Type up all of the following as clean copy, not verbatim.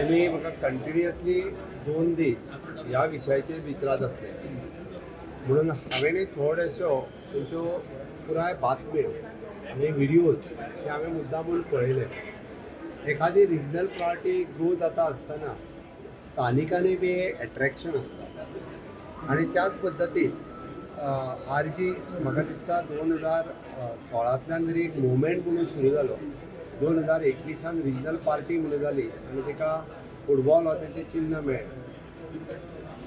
तुम्ही म्हाका कंटिन्युअसली 2 दीस ह्या विशयाचेर विचारत आसले म्हणून हांवेंनूय थोड्योश्यो तेंच्यो पुराय बातम्यो आनी व्हिडियोज ते हांवें मुद्दामून पळयले. एखादी रिजनल पार्टी ग्रो जाता आसतना स्थानिकांनी बी एट्रॅक्शन आसता आनी त्याच पद्दतीन आरजी म्हाका दिसता 2016तल्यान तरी एक मुवमेंट म्हणून सुरू जालो. 2021 रिजनल पार्टी म्हणून जाली आनी तिका फुटबॉल हो तेंचें चिन्ह मेळ्ळें.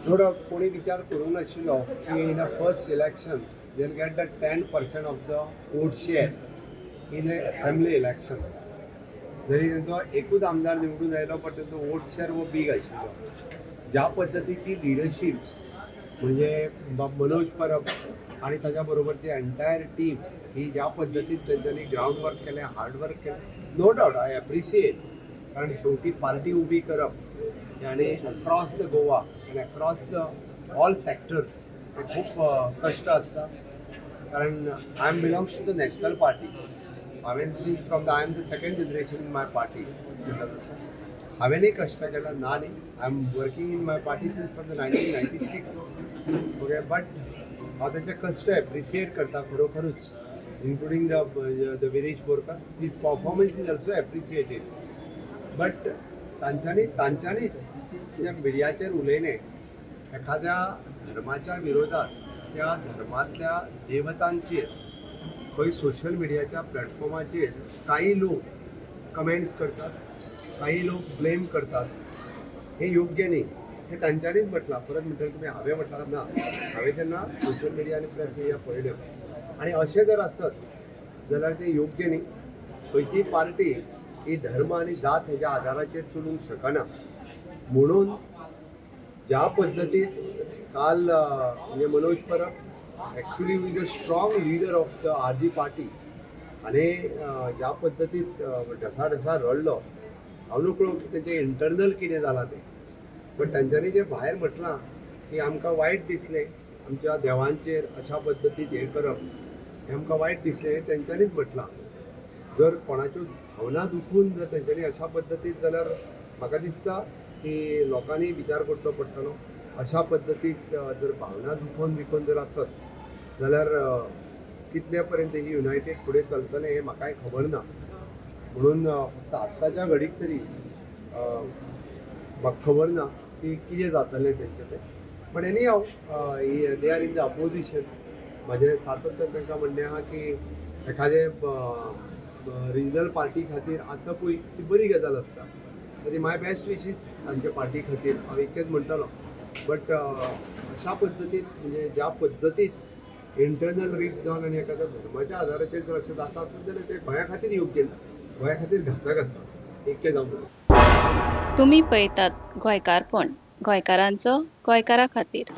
थोडो कोणी विचार करूंक नाशिल्लो की in the first election they'll get the 10% of the vote share in the assembly elections. जरी तेंचो एकूच आमदार निवडून आयलो पण तेंचो वोट शेअर हो बीग आशिल्लो. ज्या पद्दतीची लिडरशिप्स म्हणजे मनोज परब आणि ताच्या बरोबरची एंटायर टीम ही ज्या पद्दतीन तेंच्यांनी ग्राउंड वर्क केलें, हार्ड वर्क केलें, नो डावट आय एप्रिशिएट. कारण शेवटी पार्टी उबी करप आनी अक्रॉस द गोवा आनी अक्रॉस द ऑल सेक्टर्स हे खूप कश्ट आसता. कारण I am belongs to the national party. हांवें since from the I am the second generation in my party म्हणटा तसो हांवेंनूय कश्ट केला ना न्ही. I am working in my party since from the 1996. Okay, but हांव तेंचे कश्ट एप्रिशिएट करता खरोखरूच, including the Viresh Borkar. His performance is also appreciated. But तांच्यांनीच जे मिडियाचेर उलयलें एखाद्या धर्माच्या विरोधात त्या धर्मातल्या देवतांचेर खंय सोशल मिडियाच्या प्लॅटफॉर्माचेर काही लोक कमेंट्स करतात, काही लोक ब्लेम करतात. हे योग्य नाही हे तांच्यांनीच म्हटलां. परत म्हणटलें तुमी हांवें म्हटलां ना. हांवें जेन्ना सोशल मिडिया आनी प्रेस मिडिया पळयल्यो आनी अशें जर आसत जाल्यार तें योग्य न्ही. खंयचीय पार्टी ही धर्म आनी जात हेच्या आदाराचेर चलूंक शकना. म्हणून ज्या पद्दतीन काल म्हणजे Manoj Parab actually is a strong leader of the RG party आनी ज्या पद्दतीन ढसाढसा रडलो, हांव नकळो की तेंचें इंटरनल कितें जालां तें. बट तांच्यांनी जें भायर म्हटलां की आमकां वायट दिसलें आमच्या देवांचेर अशा पद्दतीन हें करप, हें आमकां वायट दिसलें हें तेंच्यांनीच म्हटलां. जर कोणाच्यो भावना दुखून जर तेंच्यांनी अशा पद्दतीन जाल्यार म्हाका दिसता की लोकांनी विचार करचो पडटलो. अशा पद्दतीन जर भावना दुखोवन जर आसत जाल्यार कितले पर्यंत ही युनायटेड फुडें चलतलें हें म्हाकाय खबर ना. म्हणून फक्त आत्ताच्या घडीक तरी म्हाका खबर ना की कितें जातलें तेंचें तें. पण एनी हांव they are in the opposition. म्हाजें सातत्यान तांकां म्हणणें आहा की एखादे रिजनल पार्टी खातीर आसपूय ती बरी गजाल आसता. तरी माय बेस्ट विशीस तांचे पार्टी खातीर हांव इतकेंच म्हणटलो. बट अशा पद्दतीन म्हणजे ज्या पद्दतीन इंटरनल रीच जावन आनी एखाद्या धर्माच्या आदाराचेर जर अशें जाता आसत जाल्यार तें गोंया खातीर योग्य ना, गोंया खातीर घातक आसा. इतकें जावन म्हणून तुम्ही पळयतात गोंयकारपण, गोंयकारांचो गोंयकारा खातीर.